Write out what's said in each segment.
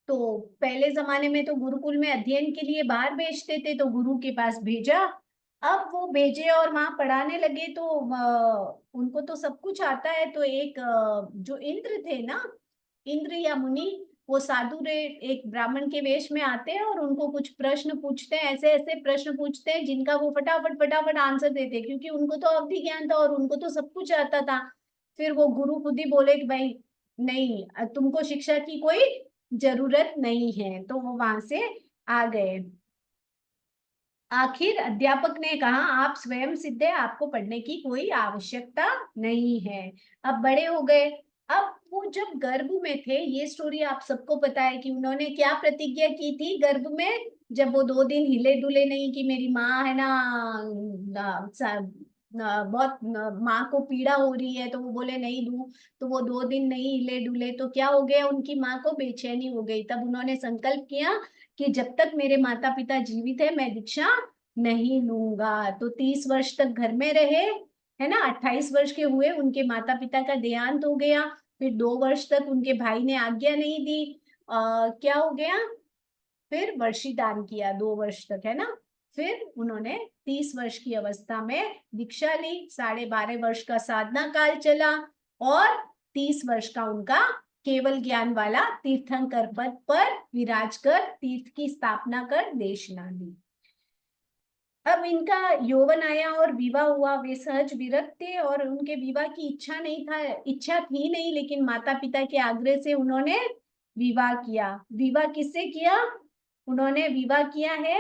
तो पहले जमाने में तो गुरुकुल में अध्ययन के लिए बाहर भेजते थे, तो गुरु के पास भेजा। अब वो भेजे और वहां पढ़ाने लगे, तो उनको तो सब कुछ आता है। तो एक जो इंद्र थे ना, इंद्र या मुनि, वो साधु रे एक ब्राह्मण के वेश में आते हैं और उनको कुछ प्रश्न पूछते हैं, ऐसे ऐसे प्रश्न पूछते हैं जिनका वो फटाफट फटाफट आंसर देते हैं, क्योंकि उनको तो अवधि ज्ञान था और उनको तो सब कुछ आता था। फिर वो गुरु खुद ही बोले कि भाई नहीं, तुमको शिक्षा की कोई जरूरत नहीं है, तो वो वहां से आ गए। आखिर अध्यापक ने कहा आप स्वयं सिद्ध है, आपको पढ़ने की कोई आवश्यकता नहीं है। अब बड़े हो गए। अब वो जब गर्भ में थे, ये स्टोरी आप सबको पता है कि उन्होंने क्या प्रतिज्ञा की थी गर्भ में। जब वो 2 दिन हिले डुले नहीं कि मेरी माँ है ना, बहुत माँ को पीड़ा हो रही है, तो वो बोले नहीं दूं। तो वो 2 दिन नहीं हिले डुले, तो क्या हो गया, उनकी माँ को बेचैनी हो गई। तब उन्होंने संकल्प किया कि जब तक मेरे माता पिता जीवित है मैं दीक्षा नहीं लूंगा। तो 30 वर्ष तक घर में रहे, है ना। 28 वर्ष के हुए, उनके माता पिता का देहांत हो गया। फिर 2 वर्ष तक उनके भाई ने आज्ञा नहीं दी। क्या हो गया, फिर वर्षी दान किया 2 वर्ष तक, है ना। फिर उन्होंने 30 वर्ष की अवस्था में दीक्षा ली। 12.5 वर्ष का साधना काल चला और 30 वर्ष का उनका केवल ज्ञान वाला तीर्थंकर पद पर विराज कर तीर्थ की स्थापना कर देशना दी। अब इनका यौवन आया और विवाह हुआ। वे सहज विरक्त थे और उनके विवाह की इच्छा थी नहीं, लेकिन माता पिता के आग्रह से उन्होंने विवाह किया। विवाह किससे किया, उन्होंने विवाह किया है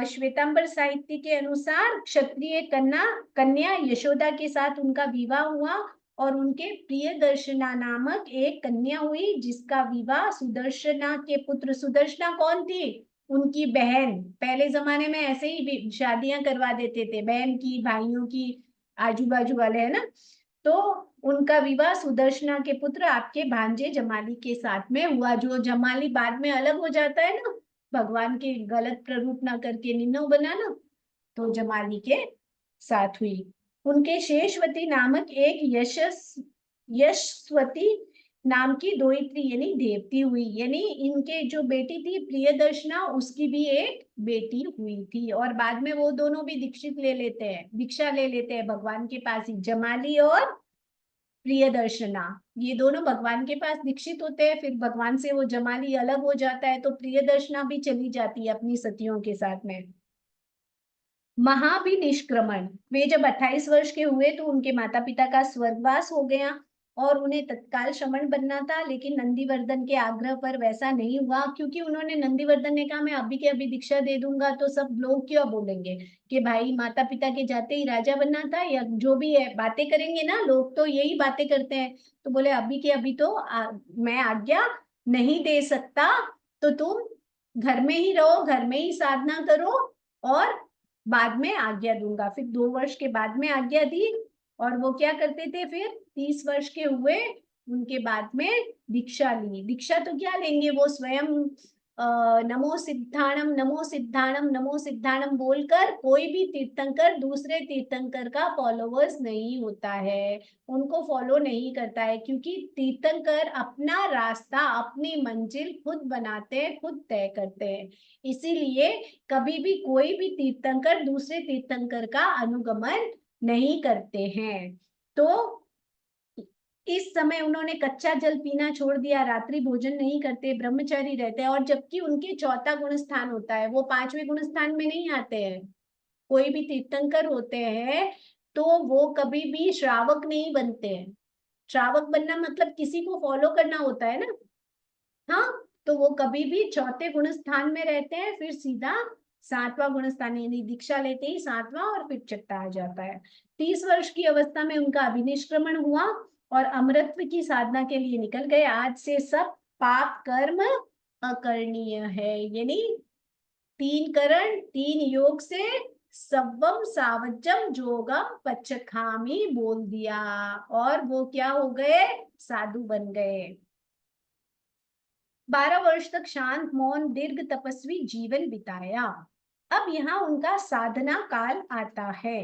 श्वेतांबर साहित्य के अनुसार क्षत्रिय कन्या यशोदा के साथ उनका विवाह हुआ। और उनके प्रिय दर्शना नामक एक कन्या हुई, जिसका विवाह सुदर्शना के पुत्र, सुदर्शना कौन थी, उनकी बहन। पहले जमाने में ऐसे ही शादियां करवा देते थे, बहन की, भाइयों की, आजू बाजू वाले, है ना। तो उनका विवाह सुदर्शना के पुत्र आपके भांजे जमाली के साथ में हुआ। जो जमाली बाद में अलग हो जाता है ना, भगवान के गलत प्ररूप ना करके निन्नो बना ना, तो जमाली के साथ हुई। उनके शेषवती नामक एक यशस्वती नाम की दोहित्री यानी देवती हुई। यानी इनके जो बेटी थी प्रियदर्शना, उसकी भी एक बेटी हुई थी। और बाद में वो दोनों भी दीक्षा ले लेते हैं भगवान के पास ही, जमाली और प्रियदर्शना। ये दोनों भगवान के पास दीक्षित होते हैं। फिर भगवान से वो जमाली अलग हो जाता है, तो प्रियदर्शना भी चली जाती है अपनी सतियों के साथ में। महाभिनिष्क्रमण, वे जब 28 वर्ष के हुए तो उनके माता पिता का स्वर्गवास हो गया और उन्हें तत्काल श्रमण बनना था, लेकिन नंदीवर्धन के आग्रह पर वैसा नहीं हुआ, क्योंकि उन्होंने, नंदीवर्धन ने कहा मैं अभी के अभी दीक्षा दे दूंगा तो सब लोग क्या बोलेंगे कि भाई माता पिता के जाते ही राजा बनना था, या जो भी है बातें करेंगे ना लोग, तो यही बातें करते हैं। तो बोले अभी के अभी तो मैं आज्ञा नहीं दे सकता, तो तुम घर में ही रहो, घर में ही साधना करो, और बाद में आज्ञा दूंगा। फिर 2 वर्ष के बाद में आज्ञा दी। और वो क्या करते थे, फिर 30 वर्ष के हुए उनके बाद में दीक्षा ली। दीक्षा तो क्या लेंगे, वो स्वयं नमो सिद्धाणम नमो सिद्धाणम नमो सिद्धाणम बोलकर, कोई भी तीर्थंकर दूसरे तीर्थंकर का फॉलोवर्स नहीं होता है, उनको फॉलो नहीं करता है, क्योंकि तीर्थंकर अपना रास्ता, अपनी मंजिल खुद बनाते हैं, खुद तय करते हैं। इसीलिए कभी भी कोई भी तीर्थंकर दूसरे तीर्थंकर का अनुगमन नहीं करते हैं। तो इस समय उन्होंने कच्चा जल पीना छोड़ दिया, रात्रि भोजन नहीं करते, ब्रह्मचारी रहते हैं। और जबकि उनके चौथा गुण स्थान होता है, वो 5वें गुण स्थान में नहीं आते हैं। कोई भी तीर्थंकर होते हैं तो वो कभी भी श्रावक नहीं बनते हैं। श्रावक बनना मतलब किसी को फॉलो करना होता है ना। हाँ, तो वो कभी भी चौथे गुण स्थान में रहते हैं, फिर सीधा 7वां गुण स्थान, यानी दीक्षा लेते ही 7वां और फिर छठा आ जाता है। 30 वर्ष की अवस्था में उनका अभिनिष्क्रमण हुआ और अमरत्व की साधना के लिए निकल गए। आज से सब पाप कर्म अकरणीय है, यानी 3 करण 3 योग से सवम सावजम जोगम पचखामी बोल दिया, और वो क्या हो गए, साधु बन गए। 12 वर्ष तक शांत मौन दीर्घ तपस्वी जीवन बिताया। अब यहाँ उनका साधना काल आता है।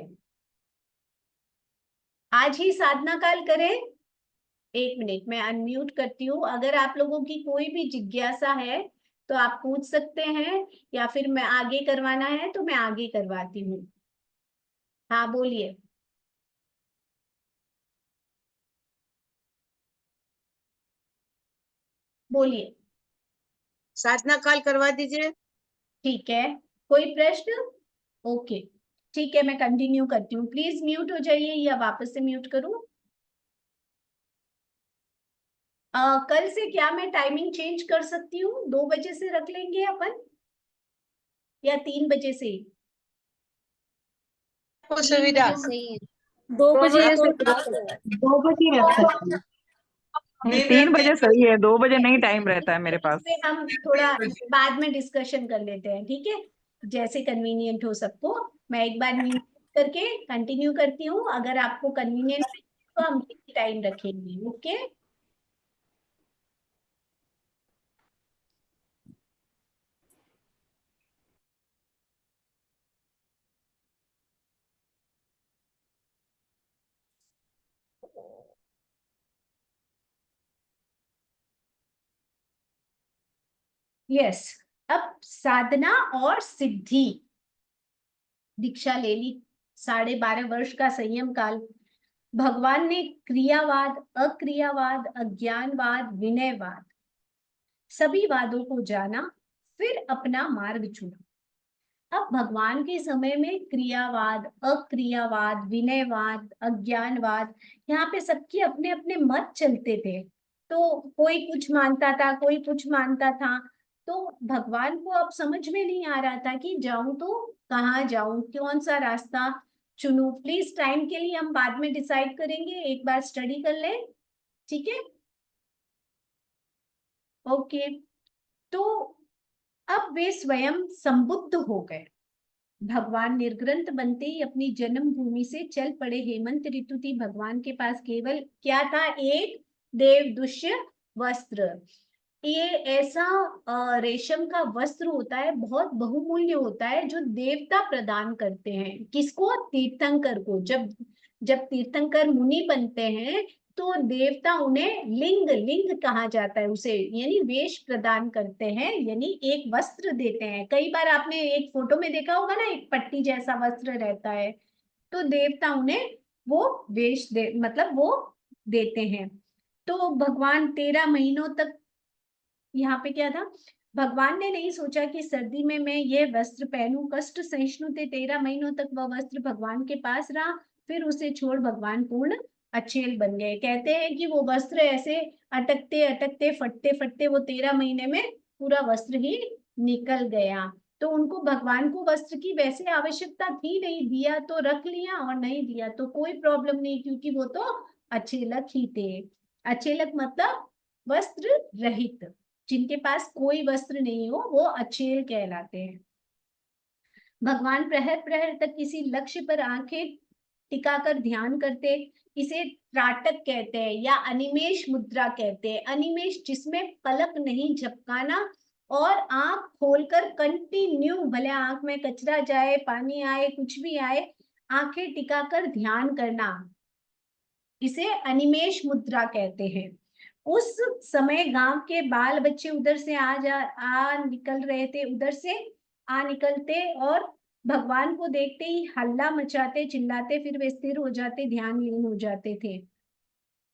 आज ही साधना काल करें, एक मिनट, मैं अनम्यूट करती हूँ। अगर आप लोगों की कोई भी जिज्ञासा है तो आप पूछ सकते हैं, या फिर मैं आगे करवाना है तो मैं आगे करवाती हूँ। हाँ बोलिए। बोलिए। साधना काल करवा दीजिए। ठीक है, कोई प्रश्न? ओके, ठीक है, मैं कंटिन्यू करती हूँ। प्लीज म्यूट हो जाइए, या वापस से म्यूट करूँ? कल से क्या मैं टाइमिंग चेंज कर सकती हूँ? 2 बजे से रख लेंगे अपन, या 3 बजे से? आपको 3 बजे सुविधा। से? 2 बजे आपको ऐसे 2 बजे रख सकते हैं। नहीं, 3 बजे सही है, 2 बजे नहीं टाइम रहता है मेरे इस पास। पे हम थोड़ा बाद में डिस्कशन कर लेते हैं, ठीक है? जैसे कन्वीनियंट हो सबको। मैं एक बार म्यूट करके कंटिन्यू करती हूँ, अगर आपको कन्वीनियंट तो हम टाइम रखेंगे। Okay, yes. अब साधना और सिद्धि, दीक्षा ले ली, 12.5 वर्ष का संयम काल। भगवान ने क्रियावाद, अक्रियावाद, अज्ञानवाद, विनयवाद, सभी वादों को जाना, फिर अपना मार्ग चुना। अब भगवान के समय में क्रियावाद, अक्रियावाद, विनयवाद, अज्ञानवाद, यहाँ पे सबके अपने अपने मत चलते थे। तो कोई कुछ मानता था, कोई कुछ मानता था। तो भगवान को अब समझ में नहीं आ रहा था कि जाऊं तो कहाँ जाऊं, कौन सा रास्ता चुनूं। प्लीज, टाइम के लिए हम बाद में डिसाइड करेंगे, एक बार स्टडी कर लें, ठीक है? ओके। तो अब वे स्वयं संबुद्ध हो गए। भगवान निर्ग्रंथ बनते ही अपनी जन्मभूमि से चल पड़े। हेमंत ऋतु थी, भगवान के पास केवल क्या था? एक देवदुष्य वस्त्र। ये ऐसा रेशम का वस्त्र होता है, बहुत बहुमूल्य होता है, जो देवता प्रदान करते हैं। किसको? तीर्थंकर को। जब जब तीर्थंकर मुनि बनते हैं तो देवता उन्हें लिंग, लिंग कहा जाता है उसे, यानी वेश प्रदान करते हैं, यानी एक वस्त्र देते हैं। कई बार आपने एक फोटो में देखा होगा ना, एक पट्टी जैसा वस्त्र रहता है, तो देवता उन्हें वो वेश दे, मतलब वो देते हैं। तो भगवान 13 महीनों तक, यहाँ पे क्या था? भगवान ने नहीं सोचा कि सर्दी में मैं ये वस्त्र पहनूं। कष्ट सहिष्णु थे, 13 महीनों तक वह वस्त्र भगवान के पास रहा। फिर उसे छोड़ भगवान पूर्ण अचेल बन गए। कहते हैं कि वो वस्त्र ऐसे अटकते अटकते, फटते फटते, वो 13 महीने में पूरा वस्त्र ही निकल गया। तो उनको, भगवान को वस्त्र की वैसे आवश्यकता थी नहीं, दिया तो रख लिया और नहीं दिया तो कोई प्रॉब्लम नहीं, क्योंकि वो तो अचेलक ही थे। अचेलक मतलब वस्त्र रहित, जिनके पास कोई वस्त्र नहीं हो वो अचेल कहलाते हैं। भगवान प्रहर प्रहर तक किसी लक्ष्य पर आंखें टिकाकर ध्यान करते। इसे त्राटक कहते हैं या अनिमेष मुद्रा कहते हैं। अनिमेष जिसमें पलक नहीं झपकाना, और आंख खोलकर कंटिन्यू, भले आंख में कचरा जाए, पानी आए, कुछ भी आए, आंखें टिकाकर ध्यान करना, इसे अनिमेष मुद्रा कहते हैं। उस समय गांव के बाल बच्चे उधर से आ निकल रहे थे, उधर से आ निकलते, और भगवान को देखते ही हल्ला मचाते, चिल्लाते, फिर वे स्थिर हो जाते, ध्यान लीन हो जाते थे।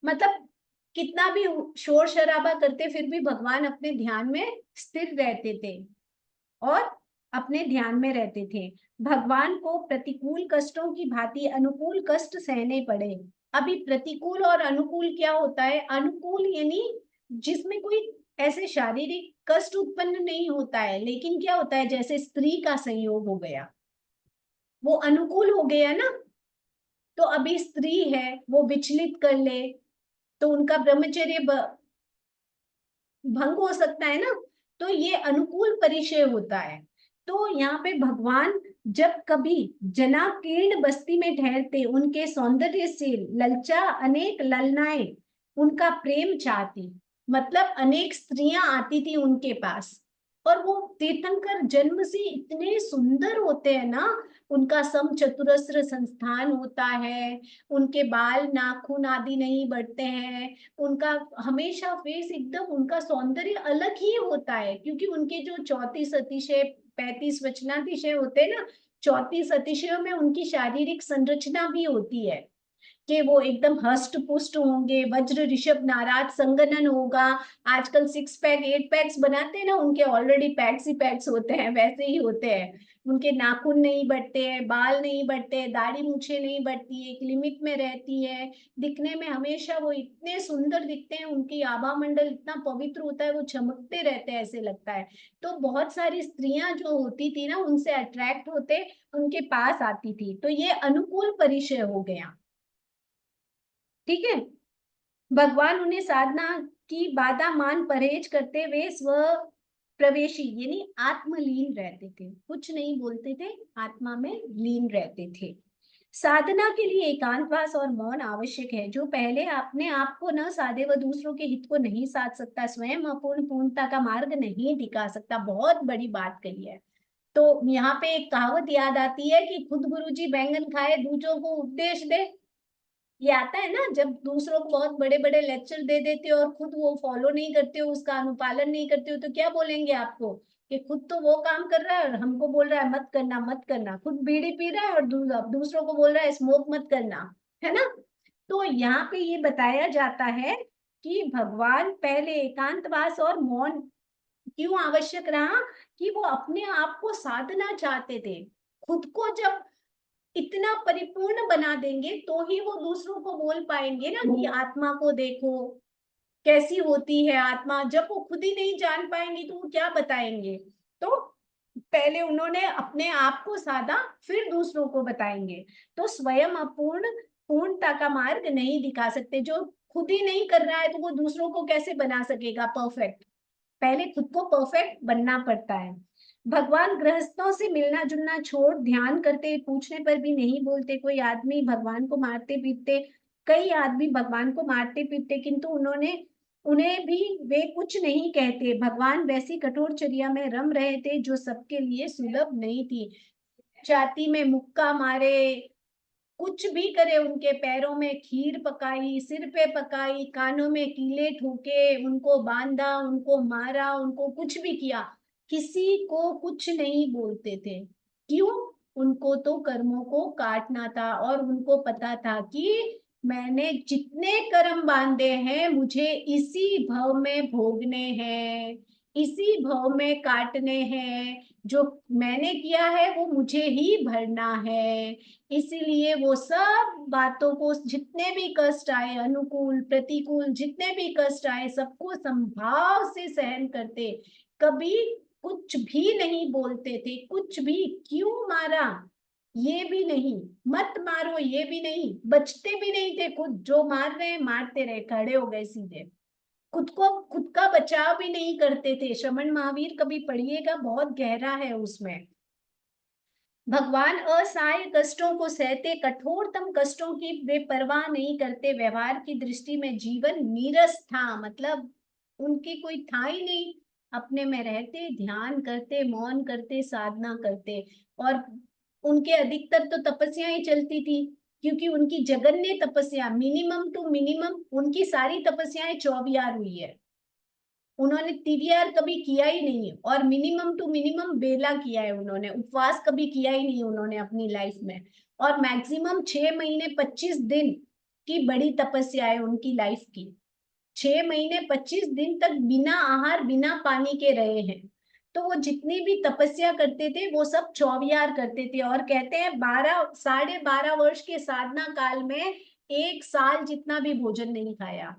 मतलब कितना भी शोर शराबा करते, फिर भी भगवान अपने ध्यान में स्थिर रहते थे और अपने ध्यान में रहते थे। भगवान को प्रतिकूल कष्टों की भांति अनुकूल कष्ट सहने पड़े। अभी प्रतिकूल और अनुकूल क्या होता है? अनुकूल यानी जिसमें कोई ऐसे शारीरिक कष्ट उत्पन्न नहीं होता है, लेकिन क्या होता है, जैसे स्त्री का संयोग हो गया, वो अनुकूल हो गया ना। तो अभी स्त्री है, वो विचलित कर ले तो उनका ब्रह्मचर्य भंग हो सकता है ना। तो ये अनुकूल परिचय होता है। तो यहाँ पे भगवान जब कभी जनाकीर्ण बस्ती में ठहरते, उनके सौंदर्य से ललचा अनेक ललनाएं उनका प्रेम चाहती, मतलब अनेक स्त्रियां आती थी उनके पास, और वो तीर्थंकर जन्म से इतने सुंदर होते हैं ना, उनका समचतुरस्र संस्थान होता है, उनके बाल नाखून आदि नहीं बढ़ते हैं, उनका हमेशा फेस एकदम, उनका सौंदर्य अलग ही होता है, क्योंकि उनके जो 34 अतिशय 35 वचनातिशय होते हैं ना, 34 अतिशयों में उनकी शारीरिक संरचना भी होती है कि वो एकदम हष्ट पुष्ट होंगे, वज्र ऋषभ नाराज संगनन होगा। आजकल 6 पैक 8 पैक्स बनाते हैं ना, उनके ऑलरेडी पैक्स ही पैक्स होते हैं, वैसे ही होते हैं। उनके नाखून नहीं बढ़ते हैं, बाल नहीं बढ़ते, दाढ़ी मूछें नहीं बढ़ती है, एक लिमिट में रहती है। दिखने में हमेशा वो इतने सुंदर दिखते हैं, उनकी आभा मंडल इतना पवित्र होता है, वो चमकते रहते हैं, ऐसे लगता है। तो बहुत सारी स्त्रियां जो होती थी ना, उनसे अट्रैक्ट होते, उनके पास आती थी। तो ये अनुकूल परिचय हो गया, ठीक है। भगवान उन्हें साधना की बाधा मान परहेज करते हुए स्व प्रवेशी यानी आत्मलीन रहते थे, कुछ नहीं बोलते थे, आत्मा में लीन रहते थे। साधना के लिए एकांतवास और मौन आवश्यक है। जो पहले अपने आप को न साधे वह दूसरों के हित को नहीं साध सकता, स्वयं अपूर्ण पूर्णता का मार्ग नहीं दिखा सकता। बहुत बड़ी बात कही है। तो यहाँ पे एक कहावत याद आती है कि खुद गुरुजी बैंगन खाए दूसरों को उपदेश दे। ये आता है ना, जब दूसरों को बहुत बड़े बड़े लेक्चर दे देते हो और खुद वो फॉलो नहीं करते हो, उसका अनुपालन नहीं करते हो, तो क्या बोलेंगे आपको कि खुद तो वो काम कर रहा है और हमको बोल रहा है मत करना मत करना। खुद बीड़ी पी रहा है और दूसरों को बोल रहा है स्मोक मत करना, है ना। तो यहाँ पे ये बताया जाता है कि भगवान पहले एकांतवास और मौन क्यों आवश्यक रहा, कि वो अपने आप को साधना चाहते थे। खुद को जब इतना परिपूर्ण बना देंगे तो ही वो दूसरों को बोल पाएंगे ना कि आत्मा को देखो कैसी होती है आत्मा। जब वो खुद ही नहीं जान पाएंगे तो वो क्या बताएंगे। तो पहले उन्होंने अपने आप को साधा, फिर दूसरों को बताएंगे। तो स्वयं अपूर्ण पूर्णता का मार्ग नहीं दिखा सकते। जो खुद ही नहीं कर रहा है तो वो दूसरों को कैसे बना सकेगा परफेक्ट। पहले खुद को परफेक्ट बनना पड़ता है। भगवान गृहस्थों से मिलना जुलना छोड़ ध्यान करते, पूछने पर भी नहीं बोलते। कोई आदमी भगवान को मारते पीटते, कई आदमी भगवान को मारते पीटते, किंतु उन्हें भी वे कुछ नहीं कहते। भगवान वैसी कठोर चर्या में रम रहे थे जो सबके लिए सुलभ नहीं थी। छाती में मुक्का मारे, कुछ भी करे, उनके पैरों में खीर पकाई, सिर पे पकाई, कानों में कीले ठोके, उनको बांधा, उनको मारा, उनको कुछ भी किया, किसी को कुछ नहीं बोलते थे। क्यों? उनको तो कर्मों को काटना था और उनको पता था कि मैंने जितने कर्म बांधे हैं मुझे इसी भव में भोगने हैं, इसी भव में काटने हैं। जो मैंने किया है वो मुझे ही भरना है। इसीलिए वो सब बातों को, जितने भी कष्ट आए, अनुकूल प्रतिकूल जितने भी कष्ट आए, सबको संभाव से सहन करते, कभी कुछ भी नहीं बोलते थे। कुछ भी, क्यों मारा ये भी नहीं, मत मारो ये भी नहीं, बचते भी नहीं थे। खुद जो मार रहे मारते रहे, खड़े हो गए सीधे। खुद का बचाव भी नहीं करते थे। श्रमण महावीर कभी पढ़िएगा, बहुत गहरा है उसमें। भगवान असहाय कष्टों को सहते, कठोरतम कष्टों की वे परवाह नहीं करते। व्यवहार की दृष्टि में जीवन नीरस था, मतलब उनकी कोई था ही नहीं। अपने में रहते, ध्यान करते, मौन करते, साधना करते। और उनके अधिकतर तो तपस्या ही चलती थी, क्योंकि उनकी जगन्य तपस्या मिनिमम टू मिनिमम, उनकी सारी तपस्याएं 24 हुई है। उन्होंने TVR कभी किया ही नहीं है, और मिनिमम टू मिनिमम बेला किया है उन्होंने, उपवास कभी किया ही नहीं उन्होंने अपनी लाइफ में। और मैक्सिमम 6 महीने 25 दिन की बड़ी तपस्या है उनकी लाइफ की। 6 महीने 25 दिन तक बिना आहार बिना पानी के रहे हैं। तो वो जितनी भी तपस्या करते थे वो सब 24 करते थे। और कहते हैं 12 वर्ष के साधना काल में 1 साल जितना भी भोजन नहीं खाया।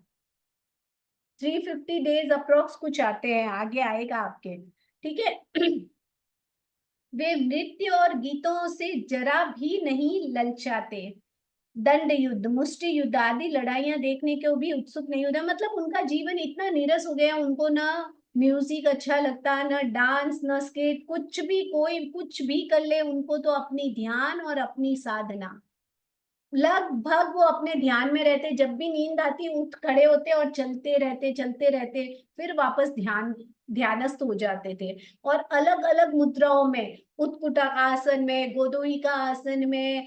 350 डेज अप्रोक्स कुछ आते हैं, आगे आएगा आपके, ठीक है। वे नृत्य और गीतों से जरा भी नहीं ललचाते। दंड युद्ध, मुष्टि युद्ध आदि लड़ाइयां देखने को भी उत्सुक नहीं होता। मतलब उनका जीवन इतना नीरस हो गया, उनको ना म्यूजिक अच्छा लगता, न डांस, न स्केट, कुछ भी, कोई कुछ भी कर ले, उनको तो अपनी ध्यान और अपनी साधना। लगभग वो अपने ध्यान में रहते, जब भी नींद आती उठ खड़े होते और चलते रहते, फिर वापस ध्यानस्थ हो जाते थे। और अलग अलग मुद्राओं में, उत्कुटा का आसन में, गोदोई का आसन में,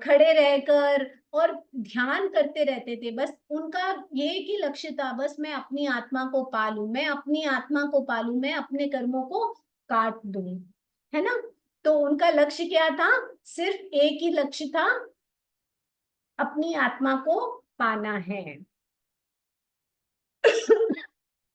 खड़े रहकर और ध्यान करते रहते थे। बस उनका ये एक ही लक्ष्य था, बस मैं अपनी आत्मा को पालूं, मैं अपनी आत्मा को पालूं, मैं अपने कर्मों को काट दूं, है ना। तो उनका लक्ष्य क्या था? सिर्फ एक ही लक्ष्य था, अपनी आत्मा को पाना है।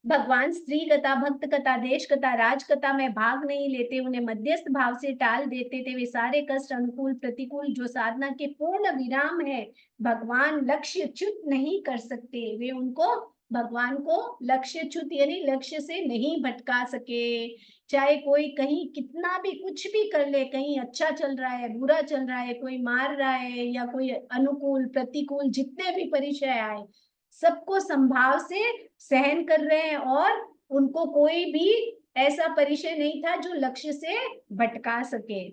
भगवान स्त्री कथा, भक्त कथा, देश कथा, राज कथा में भाग नहीं लेते, उन्हें मध्यस्थ भाव से टाल देते थे। वे सारे कष्ट, अनुकूल प्रतिकूल, जो साधना के पूर्ण विराम है, भगवान लक्ष्य च्युत नहीं कर सकते। वे उनको, भगवान को लक्ष्य च्युत यानी लक्ष्य से नहीं भटका सके। चाहे कोई कहीं कितना भी कुछ भी कर ले, कहीं अच्छा चल रहा है, बुरा चल रहा है, कोई मार रहा है, या कोई अनुकूल प्रतिकूल जितने भी परिचय आए, सबको संभाव से सहन कर रहे हैं, और उनको कोई भी ऐसा परिचय नहीं था जो लक्ष्य से भटका सके।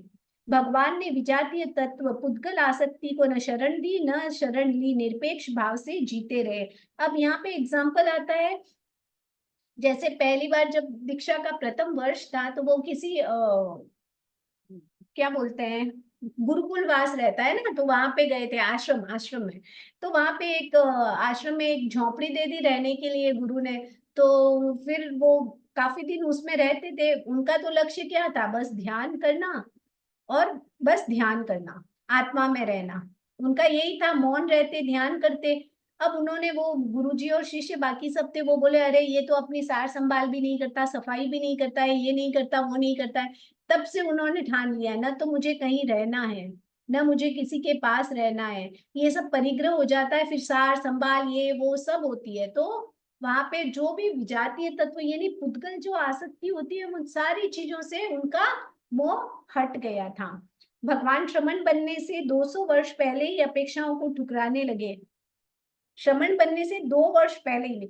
भगवान ने विजातीय तत्व, पुद्गल आसक्ति को न शरण दी न शरण ली, निरपेक्ष भाव से जीते रहे। अब यहाँ पे एग्जाम्पल आता है, जैसे पहली बार जब दीक्षा का प्रथम वर्ष था, तो वो किसी क्या बोलते हैं, गुरुकुल वास रहता है ना, तो वहां पे गए थे, आश्रम में। तो वहां पे एक आश्रम में एक झोपड़ी दे दी रहने के लिए गुरु ने। तो फिर वो काफी दिन उसमें रहते थे। उनका तो लक्ष्य क्या था? बस ध्यान करना, और बस ध्यान करना, आत्मा में रहना, उनका यही था। मौन रहते, ध्यान करते। अब उन्होंने, वो गुरुजी और शिष्य बाकी सब थे, वो बोले अरे ये तो अपनी सार संभाल भी नहीं करता, सफाई भी नहीं करता है, ये नहीं करता, वो नहीं करता है। तब से उन्होंने ठान लिया है, ना तो मुझे कहीं रहना है, ना मुझे किसी के पास रहना है। ये सब परिग्रह हो जाता है, फिर सार संभाल ये वो सब होती है। तो वहां पे जो भी विजातीय तत्व यानी पुद्गल जो आसक्ति होती है, उन सारी चीजों से उनका मोह हट गया था। भगवान श्रमण बनने से 200 वर्ष पहले ही अपेक्षाओं को ठुकराने लगे। श्रमण बनने से 2 वर्ष पहले ही,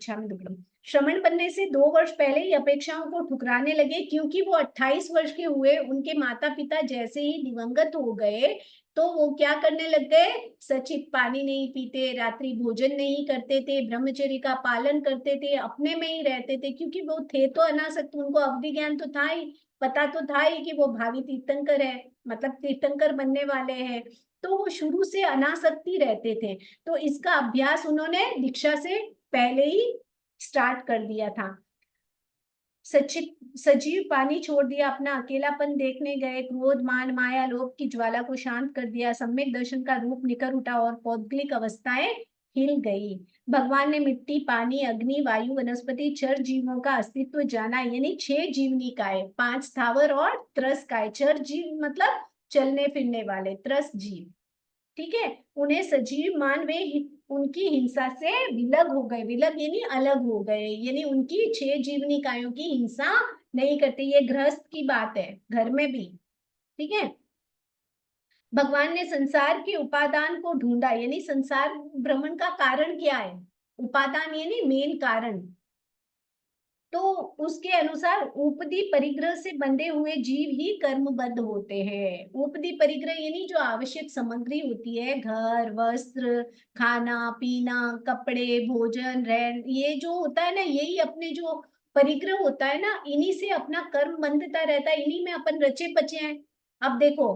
श्रमण बनने से 2 वर्ष पहले ही अपेक्षाओं को ठुकराने लगे, क्योंकि वो 28 वर्ष के हुए, उनके माता पिता जैसे ही दिवंगत हो गए, तो वो क्या करने लग गए? सचित पानी नहीं पीते, रात्रि भोजन नहीं करते थे, ब्रह्मचर्य का पालन करते थे, अपने में ही रहते थे, क्योंकि वो थे तो अनासक्त, उनको अवधि ज्ञान तो था ही, पता तो था ही कि वो भावी तीर्थंकर है, मतलब तीर्थंकर बनने वाले हैं। तो वो शुरू से अनासक्ति रहते थे। तो इसका अभ्यास उन्होंने दीक्षा से पहले ही स्टार्ट कर दिया था। सजीव पानी छोड़ दिया, अपना अकेलापन देखने गए, क्रोध मान माया लोभ की ज्वाला को शांत कर दिया, सम्यक दर्शन का रूप निकर उठा और पौद्गलिक अवस्थाएं हिल गई। भगवान ने मिट्टी, पानी, अग्नि, वायु, वनस्पति, चर जीवों का अस्तित्व जाना, यानी 6 जीवनिकाएं, 5 स्थावर और त्रस्काय। चर जीव मतलब चलने फिरने वाले, त्रस जीव, ठीक है। उन्हें सजीव मान वे उनकी हिंसा से विलग हो गए, विलग यानी अलग हो गए, यानी उनकी 6 जीवनिकायों की हिंसा नहीं करते। ये गृहस्थ की बात है, घर में भी, ठीक है। भगवान ने संसार के उपादान को ढूंढा, यानी संसार भ्रमण का कारण क्या है? उपादान यानी मेन कारण। तो उसके अनुसार उपदी परिग्रह से बंधे हुए जीव ही कर्मबद्ध होते हैं। उपदी परिग्रह यानी जो आवश्यक सामग्री होती है, घर, वस्त्र, खाना पीना, कपड़े, भोजन, रहन, ये जो होता है ना, यही अपने जो परिग्रह होता है ना, इन्हीं से अपना कर्म बंधता रहता है, इन्हीं में अपन रचे पचे हैं। अब देखो,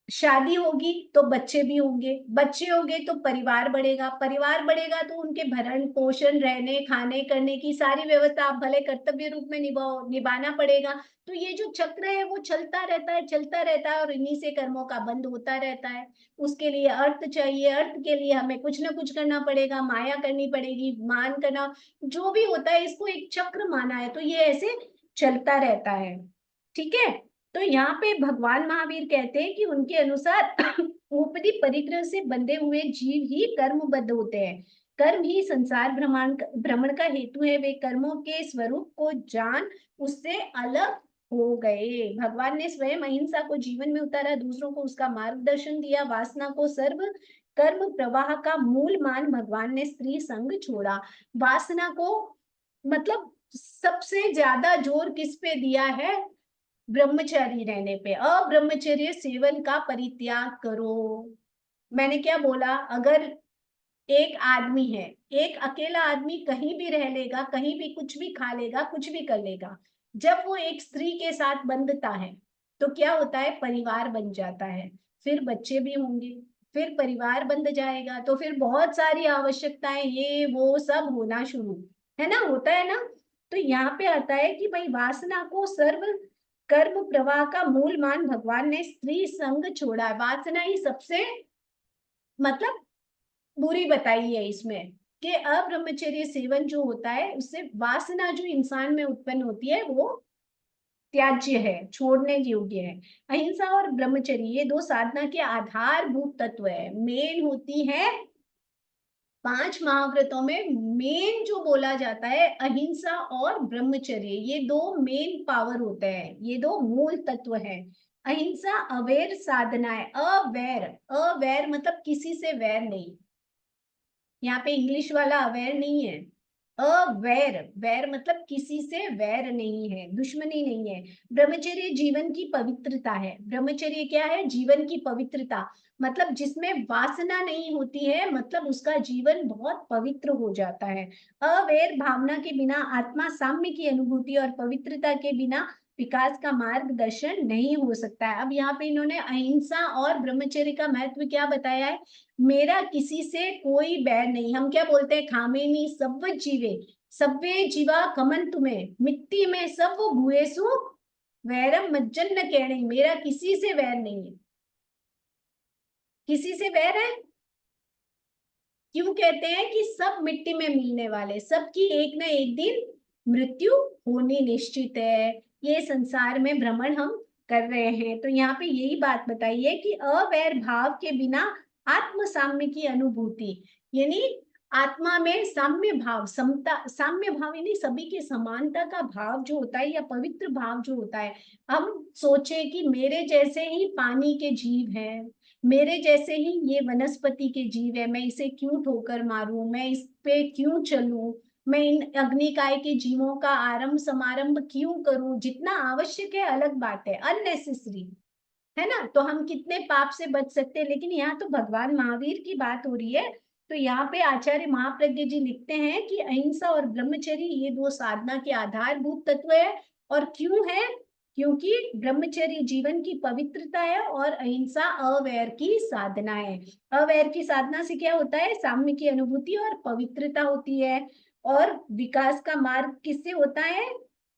शादी होगी तो बच्चे भी होंगे, बच्चे होंगे तो परिवार बढ़ेगा, परिवार बढ़ेगा तो उनके भरण पोषण, रहने खाने करने की सारी व्यवस्था आप भले कर्तव्य रूप में निभाना पड़ेगा। तो ये जो चक्र है वो चलता रहता है, चलता रहता है, और इन्हीं से कर्मों का बंध होता रहता है। उसके लिए अर्थ चाहिए, अर्थ के लिए हमें कुछ ना कुछ करना पड़ेगा, माया करनी पड़ेगी, मान करना, जो भी होता है, इसको एक चक्र माना है, तो ये ऐसे चलता रहता है, ठीक है। तो यहाँ पे भगवान महावीर कहते हैं कि उनके अनुसार ऊपरी परिग्रह से बंधे हुए जीव ही कर्मबद्ध होते हैं। कर्म ही संसार भ्रमण का हेतु है। वे कर्मों के स्वरूप को जान उससे अलग हो गए। भगवान ने स्वयं अहिंसा को जीवन में उतारा, दूसरों को उसका मार्गदर्शन दिया, वासना को सर्व कर्म प्रवाह का मूल मान भगवान ने स्त्री संग छोड़ा। वासना को मतलब सबसे ज्यादा जोर किस पे दिया है? ब्रह्मचारी रहने पे। अब्रह्मचर्य सेवन का परित्याग करो, मैंने क्या बोला, अगर एक आदमी है, एक अकेला आदमी कहीं भी रह लेगा, कहीं भी कुछ भी खा लेगा, कुछ भी कर लेगा, जब वो एक स्त्री के साथ बंधता है तो क्या होता है, परिवार बन जाता है, फिर बच्चे भी होंगे, फिर परिवार बंध जाएगा, तो फिर बहुत सारी आवश्यकताएं ये वो सब होना शुरू, है ना, होता है ना। तो यहाँ पे आता है कि भाई वासना को सर्व कर्म प्रवाह का मूल मान भगवान ने स्त्री संग छोड़ा है। वासना ही सबसे मतलब बुरी बताई है इसमें, कि अब्रह्मचर्य सेवन जो होता है उससे वासना जो इंसान में उत्पन्न होती है वो त्याज्य है, छोड़ने योग्य है। अहिंसा और ब्रह्मचर्य ये दो साधना के आधारभूत तत्व है, मेन होती है। 5 महाव्रतों में मेन जो बोला जाता है अहिंसा और ब्रह्मचर्य, ये दो मेन पावर होते हैं, ये दो मूल तत्व हैं। अहिंसा अवैर साधना है, अवैर, अवैर मतलब किसी से वैर नहीं, यहाँ पे इंग्लिश वाला अवेयर नहीं है, अवैर, वैर मतलब किसी से वैर नहीं है, दुश्मनी नहीं है। ब्रह्मचर्य जीवन की पवित्रता है, ब्रह्मचर्य क्या है, जीवन की पवित्रता, मतलब जिसमें वासना नहीं होती है, मतलब उसका जीवन बहुत पवित्र हो जाता है। अवैर भावना के बिना आत्मा साम्य की अनुभूति और पवित्रता के बिना विकास का मार्गदर्शन नहीं हो सकता है। अब यहाँ पे इन्होंने अहिंसा और ब्रह्मचर्य का महत्व क्या बताया है, मेरा किसी से कोई बैर नहीं, हम क्या बोलते हैं, खामेनी सब्व जीवे सब्वे जीवा कमन तुम्हें मिट्टी में सब भूएसु वैरम मज्जन न कहने, मेरा किसी से वैर नहीं है। किसी से वैर है, क्यों कहते हैं कि सब मिट्टी में मिलने वाले, सबकी एक ना एक दिन मृत्यु होनी निश्चित है, ये संसार में भ्रमण हम कर रहे हैं। तो यहाँ पे यही बात बताइए कि अवैर भाव के बिना आत्म साम्य की अनुभूति, यानी आत्मा में साम्य भाव, समता, साम्य भाव यानी सभी की समानता का भाव जो होता है, या पवित्र भाव जो होता है। हम सोचे कि मेरे जैसे ही पानी के जीव हैं, मेरे जैसे ही ये वनस्पति के जीव है, मैं इसे क्यों ठोकर मारूं, मैं इस पे क्यों चलूं, मैं इन अग्निकाय के जीवों का आरंभ समारंभ क्यों करूं, जितना आवश्यक है अलग बात है, अननेसेसरी है ना, तो हम कितने पाप से बच सकते हैं। लेकिन यहाँ तो भगवान महावीर की बात हो रही है, तो यहाँ पे आचार्य महाप्रज्ञ जी लिखते हैं कि अहिंसा और ब्रह्मचर्य ये दो साधना के आधारभूत तत्व है। और क्यों है, क्योंकि ब्रह्मचर्य जीवन की पवित्रता है और अहिंसा अवैर की साधना है। अवैर की साधना से क्या होता है, साम्य की अनुभूति और पवित्रता होती है, और विकास का मार्ग किससे होता है,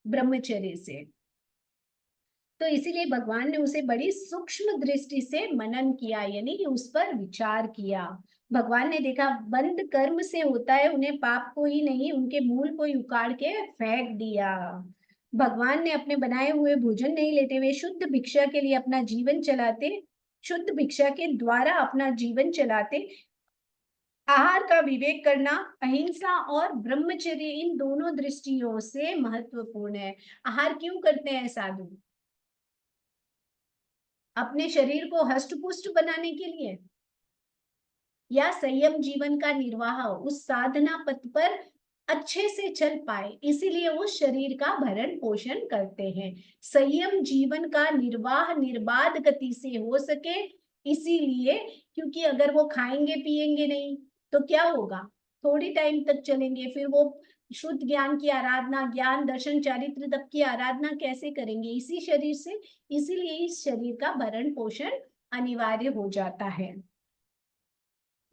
ब्रह्मचर्य से। तो इसीलिए भगवान ने उसे बड़ी सूक्ष्म दृष्टि से मनन किया, यानी कि उस पर विचार किया। भगवान ने देखा बंद कर्म से होता है, उन्हें पाप को ही नहीं उनके मूल को ही उखाड़ के फेंक दिया। भगवान ने अपने बनाए हुए भोजन नहीं लेते हुए शुद्ध भिक्षा के लिए अपना जीवन चलाते, शुद्ध भिक्षा के द्वारा अपना जीवन चलाते। आहार का विवेक करना अहिंसा और ब्रह्मचर्य इन दोनों दृष्टियों से महत्वपूर्ण है। आहार क्यों करते हैं साधु, अपने शरीर को हष्ट पुष्ट बनाने के लिए, या संयम जीवन का निर्वाह उस साधना पथ पर अच्छे से चल पाए, इसीलिए उस शरीर का भरण पोषण करते हैं। संयम जीवन का निर्वाह निर्बाध गति से हो सके, इसीलिए, क्योंकि अगर वो खाएंगे पिएंगे नहीं तो क्या होगा, थोड़ी टाइम तक चलेंगे, फिर वो शुद्ध ज्ञान की आराधना, ज्ञान दर्शन चारित्र तप की आराधना कैसे करेंगे, इसी शरीर से। इसीलिए इस शरीर का भरण पोषण अनिवार्य हो जाता है।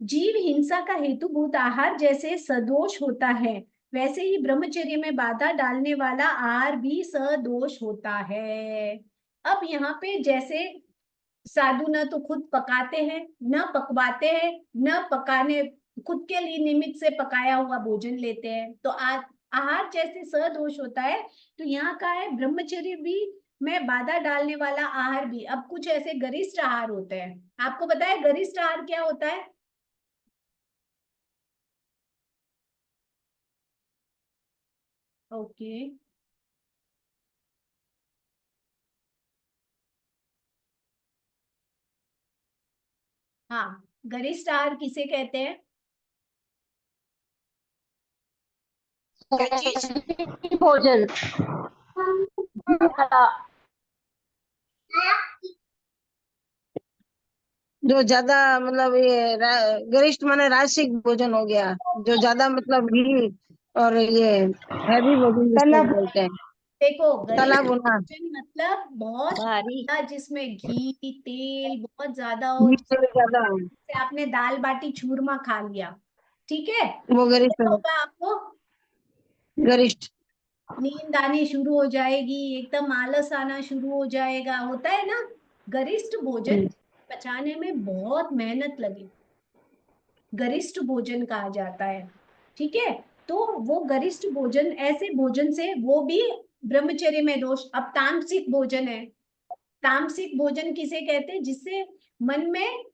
जीव हिंसा का हेतुभूत आहार जैसे सदोष होता है, वैसे ही ब्रह्मचर्य में बाधा डालने वाला आहार भी सदोष होता है। अब यहाँ पे जैसे साधु न तो खुद पकाते हैं, न पकवाते हैं, न पकाने, खुद के लिए निमित्त से पकाया हुआ भोजन लेते हैं, तो आहार जैसे सदोष होता है, तो यहाँ का है ब्रह्मचर्य भी में बाधा डालने वाला आहार भी। अब कुछ ऐसे गरिष्ठ आहार होते हैं, आपको पता है गरिष्ठ आहार क्या होता है, ओके, हाँ, गरिष्ठ आहार किसे कहते हैं, क्या चीज? भोजन। जो ज्यादा मतलब ये गरिष्ठ माने राजसिक भोजन हो गया, जो ज्यादा मतलब घी और ये हैवी भोजन जिसको बोलते हैं। देखो, तला गरिष्ठ भुना, भोजन मतलब बहुत भारी। ज्यादा, जिसमें घी तेल बहुत ज्यादा हो। घी से ज्यादा, जैसे आपने दाल बाटी चूरमा खा लिया, ठीक है, वो गरिष्ठ क्या है, होगा आपको? गरिष्ठ। नींद आनी शुरू हो जाएगी, एकदम आलस आना शुरू हो जाएगा, होता है ना। गरिष्ठ भोजन पचाने में बहुत मेहनत लगे, गरिष्ठ भोजन कहा जाता है, ठीक है। तो वो गरिष्ठ भोजन, ऐसे भोजन से वो भी ब्रह्मचर्य में दोष। अब तामसिक भोजन है, तामसिक भोजन किसे कहते हैं? जिससे मन में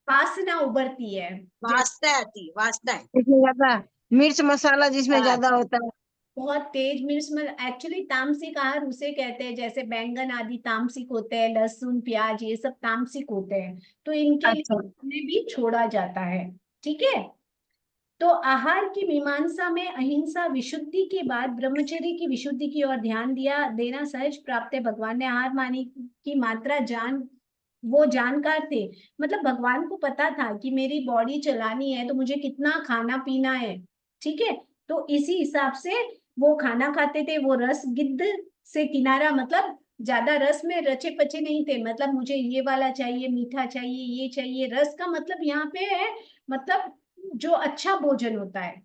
वासना उभरती है, वास्ता आती, वास्ता है। इसमें ज्यादा मिर्च मसाला जिसमें ज्यादा होता है। बहुत तेज मिर्च में। एक्चुअली तामसिक आहार उसे कहते हैं, जैसे बैंगन आदि तामसिक होते हैं, लहसुन प्याज ये सब तामसिक होते हैं, तो इनके लिए अच्छा, इन्हें भी छोड़ा जाता है, ठीक है। तो आहार की मीमांसा में अहिंसा विशुद्धि के बाद ब्रह्मचर्य की विशुद्धि की ओर ध्यान दिया देना सहज प्राप्त है। भगवान ने आहार मानी की मात्रा वो जानकार थे, मतलब भगवान को पता था कि मेरी बॉडी चलानी है तो मुझे कितना खाना पीना है, ठीक है। तो इसी हिसाब से वो खाना खाते थे। वो रस गिद्ध से किनारा, मतलब ज्यादा रस में रचे पचे नहीं थे, मतलब मुझे ये वाला चाहिए, मीठा चाहिए, ये चाहिए। रस का मतलब यहाँ पे है, मतलब जो अच्छा भोजन होता है,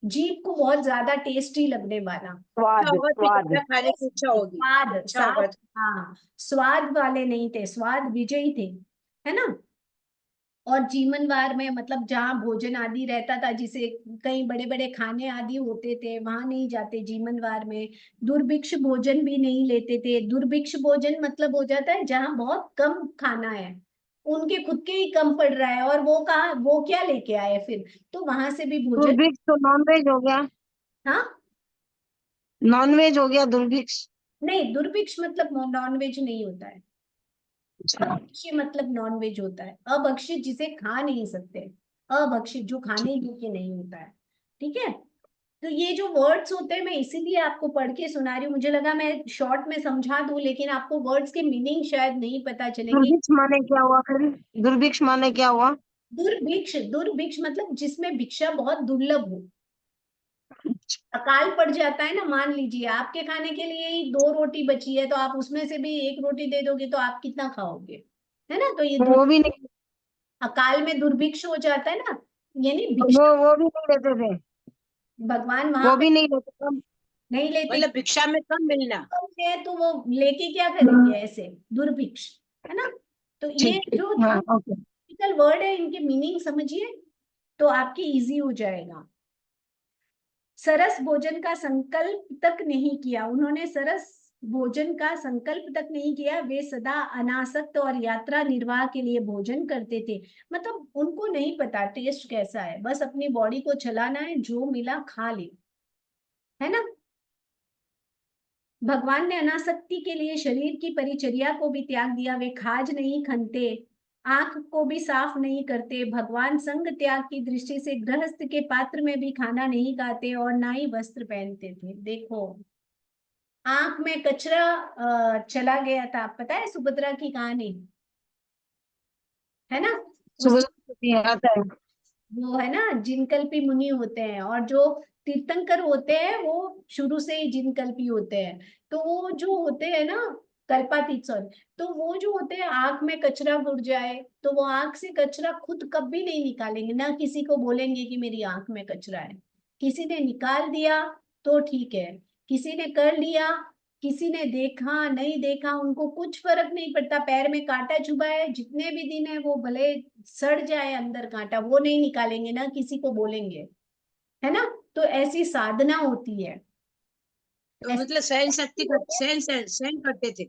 जीभ को बहुत ज्यादा टेस्टी लगने वाला। अच्छा स्वाद होगा तो स्वाद। ज्यादा खाने की इच्छा होगी। स्वाद अच्छा होगा स्वाद, हाँ, स्वाद वाले नहीं थे, स्वाद विजयी थे, है ना। और जीवनवार में मतलब जहाँ भोजन आदि रहता था, जिसे कई बड़े बड़े खाने आदि होते थे, वहां नहीं जाते जीवनवार में। दुर्भिक्ष भोजन भी नहीं लेते थे। दुर्भिक्ष भोजन मतलब हो जाता है जहाँ बहुत कम खाना है, उनके खुद के ही कम पड़ रहा है, और वो कहाँ, वो क्या लेके आए फिर, तो वहां से भी भोजन। दुर्भिक्ष तो नॉनवेज हो गया, हाँ, नॉनवेज हो गया दुर्भिक्ष। नहीं, दुर्भिक्ष मतलब नॉन वेज नहीं होता है। अभक्ष्य मतलब नॉन वेज होता है। अभक्ष्य जिसे खा नहीं सकते, अभक्ष्य जो खाने योग्य नहीं होता है, ठीक है। तो ये जो वर्ड्स होते हैं, मैं इसीलिए आपको पढ़ के सुना रही हूँ। मुझे लगा मैं शॉर्ट में समझा दूं, लेकिन आपको वर्ड्स के मीनिंग शायद नहीं पता चलेंगे। दुर्भिक्ष माने क्या हुआ फिर? दुर्भिक्ष माने क्या हुआ? दुर्भिक्ष, दुर्भिक्ष मतलब जिसमें भिक्षा बहुत दुर्लभ हो। अकाल पड़ जाता है ना, मान लीजिए आपके खाने के लिए ही दो रोटी बची है, तो आप उसमें से भी एक रोटी दे दोगे तो आप कितना खाओगे, है ना। तो ये वो भी नहीं, अकाल में दुर्भिक्ष हो जाता है ना, यानी वो भिक्षा। वो भी नहीं लेते थे, भगवान वहां वो पे भी नहीं लेते थे। नहीं लेते, मतलब भिक्षा में कम मिलना। है तो वो लेके क्या करेंगे ऐसे, दुर्भिक्ष, है ना। तो ये ठीक, जो हाँ, ओके। टिपिकल वर्ड है, इनके मीनिंग समझिए तो आपकी इजी हो जाएगा। सरस भोजन का संकल्प तक नहीं किया उन्होंने, सरस भोजन का संकल्प तक नहीं किया। वे सदा अनासक्त और यात्रा निर्वाह के लिए भोजन करते थे। मतलब उनको नहीं पता टेस्ट कैसा है, बस अपनी बॉडी को चलाना है, जो मिला खा ले, है ना। भगवान ने अनासक्ति के लिए शरीर की परिचर्या को भी त्याग दिया। वे खाज नहीं खनते, आंख को भी साफ नहीं करते। भगवान संग त्याग की दृष्टि से गृहस्थ के पात्र में भी खाना नहीं खाते और ना ही वस्त्र पहनते थे। देखो, आंख में कचरा चला गया था, पता है सुभद्रा की कहानी, है ना। उस सुबह आता है। वो है ना, जिनकल्पी मुनि होते हैं, और जो तीर्थंकर होते हैं वो शुरू से ही जिनकल्पी होते हैं। तो वो जो होते हैं ना, कल्पातीत, सॉरी, तो वो जो होते हैं, आंख में कचरा घुस जाए तो वो आंख से कचरा खुद कभी नहीं निकालेंगे, ना किसी को बोलेंगे कि मेरी आंख में कचरा है। किसी ने निकाल दिया तो ठीक है, किसी ने कर लिया, किसी ने देखा नहीं देखा, उनको कुछ फर्क नहीं पड़ता। पैर में कांटा चुभा है, जितने भी दिन है वो भले सड़ जाए अंदर कांटा, वो नहीं निकालेंगे, ना किसी को बोलेंगे, है ना। तो ऐसी साधना होती है, तो ऐसे मतलब सहन शक्ति का सहन करते थे।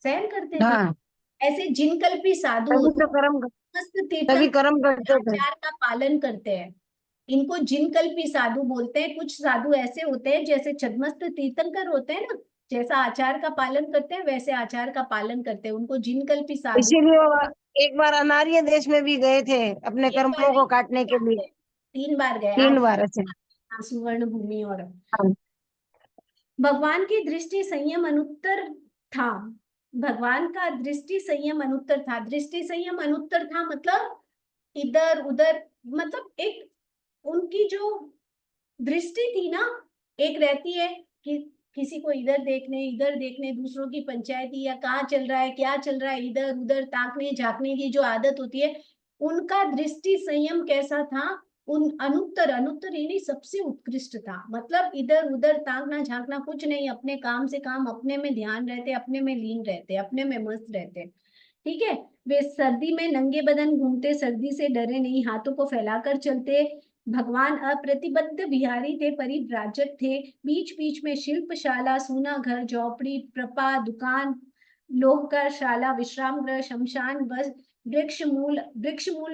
सहन करते थे। हाँ, ऐसे जिनकल्पी साधु तभी होते तो हैं, कर्म, मस्त तीर्थन तभी कर्म करते थे। आचार का पालन करते हैं, इनको जिनकल्पी साधु बोलते हैं। कुछ साधु ऐसे होते हैं जैसे छद्मस्त तीर्थंकर होते हैं ना, जैसा आचार का पालन करते हैं वैसे आचार का पालन करते हैं, उनको जिनकल्पी साधु। इसीलिए वो एक बार अनार्य देश में भी गए थे अपने एक बार कर्मों नहीं, को काटने के लिए। 3 बार गए। 3 बार ऐसे। सुवर्ण भूमि। और हाँ, भगवान की दृष्टि संयम अनुत्तर था, भगवान का दृष्टि संयम अनुत्तर था। दृष्टि संयम अनुत्तर था मतलब इधर उधर, मतलब एक उनकी जो दृष्टि थी ना, एक रहती है कि किसी को इधर देखने दूसरों की पंचायती या कहाँ चल रहा है क्या चल रहा है, इधर उधर ताकने झांकने की जो आदत होती है, उनका दृष्टि संयम कैसा था, उन अनुत्तर, अनुत्तर यानी सबसे उत्कृष्ट था। मतलब इधर उधर ताकना झांकना कुछ नहीं, अपने काम से काम, अपने में ध्यान रहते, अपने में लीन रहते, अपने में मस्त रहते। ठीक है। वे सर्दी में नंगे बदन घूमते, सर्दी से डरे नहीं, हाथों को फैलाकर चलते। भगवान अप्रतिबद्ध बिहारी थे, परिव्राजक थे। बीच बीच में शिल्पशाला, सूना घर, झोपड़ी, प्रपा, दुकान, लोह का शाला, विश्राम गृह, शमशान, बस, वृक्ष मूल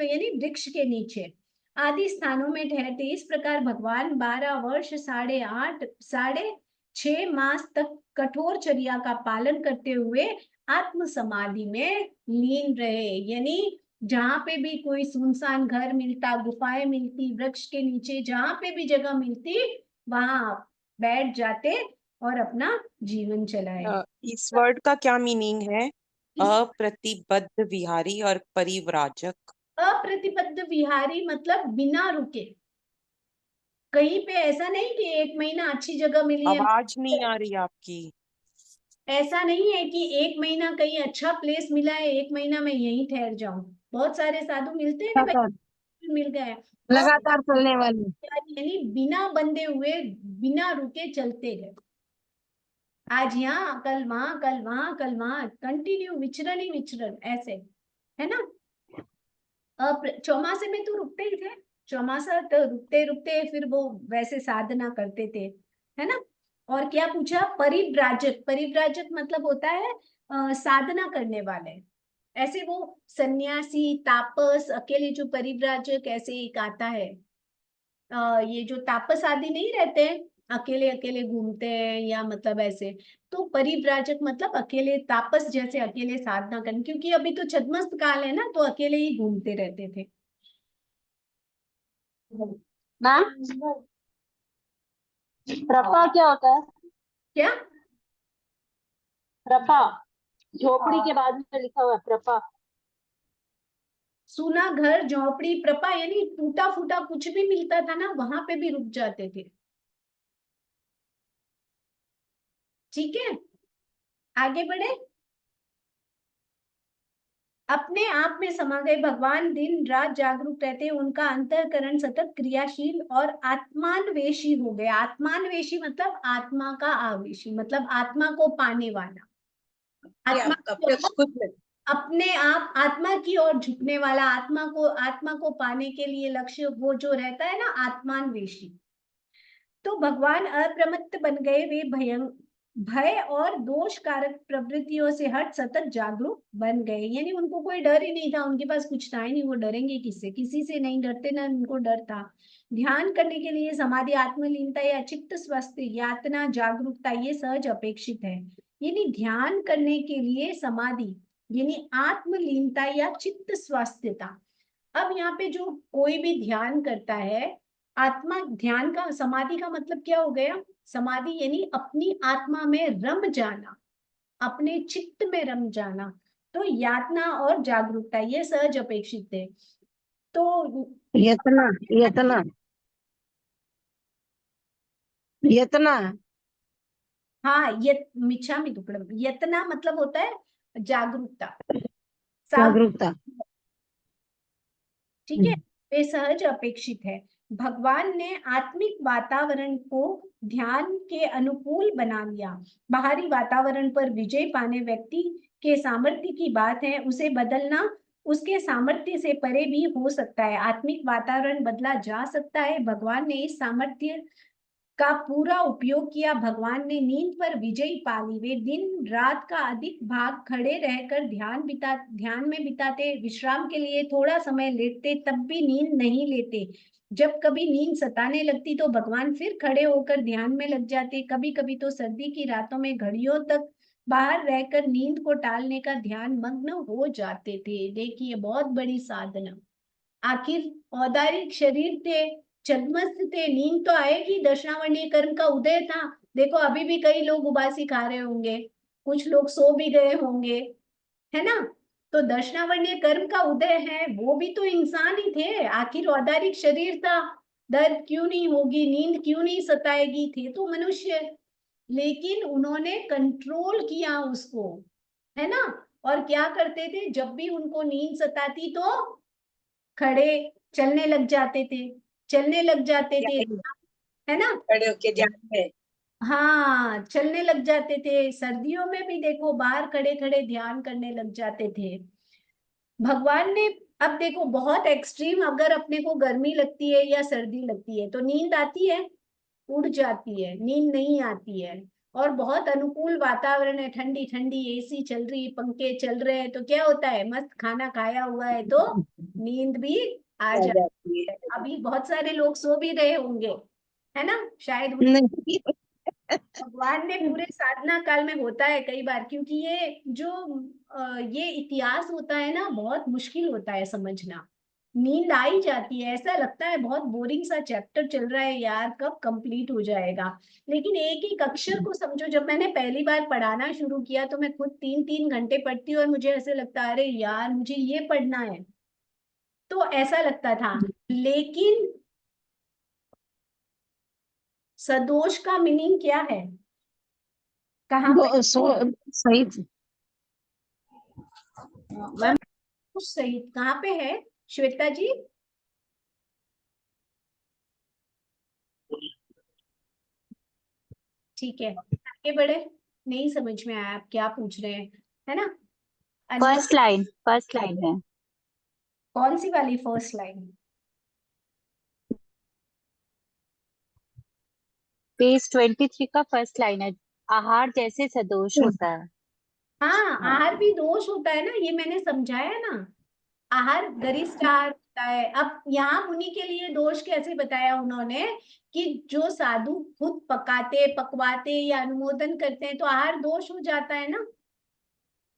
यानी वृक्ष के नीचे आदि स्थानों में ठहरते। इस प्रकार भगवान 12 वर्ष 6.5 मास तक कठोर चर्या का पालन करते हुए आत्म समाधि में लीन रहे। यानी जहां पे भी कोई सुनसान घर मिलता, गुफाएं मिलती, वृक्ष के नीचे जहां पे भी जगह मिलती, वहां बैठ जाते और अपना जीवन चलाए। इस वर्ड का क्या मीनिंग है? इस अप्रतिबद्ध विहारी और परिव्राजक। अप्रतिबद्ध विहारी मतलब बिना रुके, कहीं पे ऐसा नहीं कि 1 महीना अच्छी जगह मिली है, आवाज नहीं आ रही आपकी। ऐसा नहीं है कि 1 महीना कहीं अच्छा प्लेस मिला है, 1 महीना में यहीं ठहर जाऊं। बहुत सारे साधु मिलते हैं ना लगातार भाई, मिल गए। और लगातार चलने वाली। यानी बिना बंधे हुए, बिना रुके चलते गए, आज यहाँ कल वहां, कल वहां, कल वहां, कंटिन्यू विचरण ही विचरण ऐसे, है ना। अब चौमासे में तो रुकते ही थे, चौमासा तो रुकते रुकते फिर वो वैसे साधना करते थे, है ना। और क्या पूछा, परिव्राजक, परिव्राजक मतलब होता है साधना करने वाले। ऐसे वो सन्यासी, तापस, अकेले जो परिव्राजक, ऐसे एक आता है। ये जो तापस आदि नहीं रहते हैं, अकेले अकेले घूमते हैं या मतलब ऐसे, तो परिव्राजक मतलब अकेले, तापस जैसे अकेले साधना करने, क्योंकि अभी तो छद्मस्त काल है ना, तो अकेले ही घूमते रहते थे। मैम, प्रपा क्या होता है? क्या? प्रपा, झोपड़ी के बाद में लिखा हुआ है प्रपा। सूना घर, झोपड़ी, प्रपा यानी टूटा फूटा कुछ भी मिलता था ना, वहां पे भी रुक जाते थे। ठीक है, आगे बढ़े। अपने आप में समा गए भगवान दिन रात जागरूक रहते, उनका अंतःकरण सतत क्रियाशील और आत्मान्वेषी हो गया। आत्मान्वेषी मतलब आत्मा का आवेशी, मतलब आत्मा को पाने वाला, आत्मा अपेक्ष खुद में। अपने आप आत्मा की ओर झुकने वाला, आत्मा को पाने के लिए लक्ष्य वो जो रहता है ना, आत्मान्वेषी। तो भगवान अप्रमत्त बन गए, वे भय और दोष कारक प्रवृत्तियों से हट सतत जागरूक बन गए। यानी उनको कोई डर ही नहीं था, उनके पास कुछ था ही नहीं, वो डरेंगे किससे, किसी से नहीं डरते, ना उनको डर था। ध्यान करने के लिए समाधि, आत्मलीनता या चित्त स्वास्थ्य, यातना, जागरूकता ये सहज अपेक्षित है। यानी ध्यान करने के लिए समाधि यानी आत्मलीनता या चित्त स्वास्थ्यता। अब यहाँ पे जो कोई भी ध्यान करता है, आत्मा ध्यान का, समाधि का मतलब क्या हो गया, समाधि यानी अपनी आत्मा में रम जाना, अपने चित्त में रम जाना। तो यातना और जागरूकता ये सहज अपेक्षित है। तो यतना यतना यतना हाँ, मिच्छामि दुक्कडम, यतना मतलब होता है जागरूकता, जागरूकता। ठीक है, वे सहज अपेक्षित है। भगवान ने आत्मिक वातावरण को ध्यान के अनुकूल बना लिया। बाहरी वातावरण पर विजय पाने व्यक्ति के सामर्थ्य की बात है, उसे बदलना उसके सामर्थ्य से परे भी हो सकता है। आत्मिक वातावरण बदला जा सकता है। भगवान ने इस सामर्थ्य का पूरा उपयोग किया। भगवान ने नींद पर विजय पा ली। वे दिन रात का अधिक भाग खड़े रहकर ध्यान में बिताते, विश्राम के लिए थोड़ा समय लेते, तब भी नींद नहीं लेते। जब कभी नींद सताने लगती तो भगवान फिर खड़े होकर ध्यान में लग जाते। कभी कभी तो सर्दी की रातों में घड़ियों तक बाहर रहकर नींद को टालने का ध्यान मग्न हो जाते थे। देखिए, बहुत बड़ी साधना। आखिर औदारिक शरीर थे, छद्मस्त थे, नींद तो आएगी, दर्शनावर्णीय कर्म का उदय था। देखो अभी भी कई लोग उबासी खा रहे होंगे, कुछ लोग सो भी गए होंगे, है ना। तो दर्शनावर्णीय कर्म का उदय है, वो भी तो इंसान ही थे, आखिर औदारिक शरीर था, दर्द क्यों नहीं होगी, नींद क्यों नहीं सताएगी, थे तो मनुष्य। लेकिन उन्होंने कंट्रोल किया उसको, है ना। और क्या करते थे, जब भी उनको नींद सताती तो खड़े चलने लग जाते थे, चलने लग जाते थे, है ना। खड़े होके ध्यान में। हाँ, चलने लग जाते थे। सर्दियों में भी देखो बाहर खड़े खड़े ध्यान करने लग जाते थे। भगवान ने, अब देखो बहुत एक्सट्रीम, अगर अपने को गर्मी लगती है या सर्दी लगती है तो नींद आती है, उड़ जाती है, नींद नहीं आती है। और बहुत अनुकूल वातावरण है, ठंडी ठंडी एसी चल रही, पंखे चल रहे हैं, तो क्या होता है, मस्त खाना खाया हुआ है तो नींद भी आ आ जाती जाती है। है। अभी बहुत सारे लोग सो भी रहे होंगे, है ना, शायद नहीं, भगवान ने पूरे साधना काल में, होता है कई बार, क्योंकि ये जो ये इतिहास होता है ना, बहुत मुश्किल होता है समझना। नींद आ ही जाती है, ऐसा लगता है बहुत बोरिंग सा चैप्टर चल रहा है यार, कब कंप्लीट हो जाएगा। लेकिन एक एक अक्षर को समझो, जब मैंने पहली बार पढ़ाना शुरू किया तो मैं खुद 3-3 घंटे पढ़ती हूँ और मुझे ऐसे लगता है अरे यार मुझे ये पढ़ना है, तो ऐसा लगता था। लेकिन सदोष का मीनिंग क्या है, कहाँ पे सही थी। कुछ सही कहाँ पे है, श्वेता जी। ठीक है, आगे बढ़े, नहीं समझ में आया आप क्या पूछ रहे हैं, है ना। फर्स्ट लाइन है। कौन सी वाली फर्स्ट लाइन। पेज 23 का फर्स्ट लाइन है, आहार जैसे सदोष होता है। हाँ, आहार भी दोष होता है ना, ये मैंने समझाया ना। आहार गरिष्ठ आहार होता है। अब यहाँ मुनि के लिए दोष कैसे बताया उन्होंने, कि जो साधु खुद पकवाते या अनुमोदन करते हैं तो आहार दोष हो जाता है ना,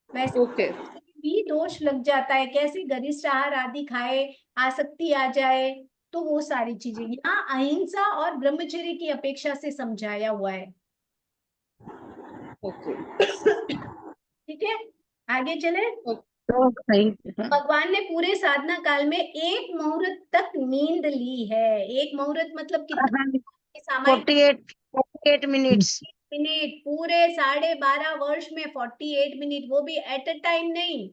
वैसे ओके। भी दोष लग जाता है, कैसे गरिष्ठ आहार आदि खाए, आसक्ति आ जाए, तो वो सारी चीजें यहाँ अहिंसा और ब्रह्मचर्य की अपेक्षा से समझाया हुआ है। ओके। ठीक है, आगे चले। तो सही था। भगवान ने पूरे साधना काल में 1 मुहूर्त तक नींद ली है। 1 मुहूर्त मतलब कितना, सामान्य 48 मिनट्स। मिनट, पूरे 12.5 वर्ष में 48 मिनट, वो भी एट अ टाइम नहीं,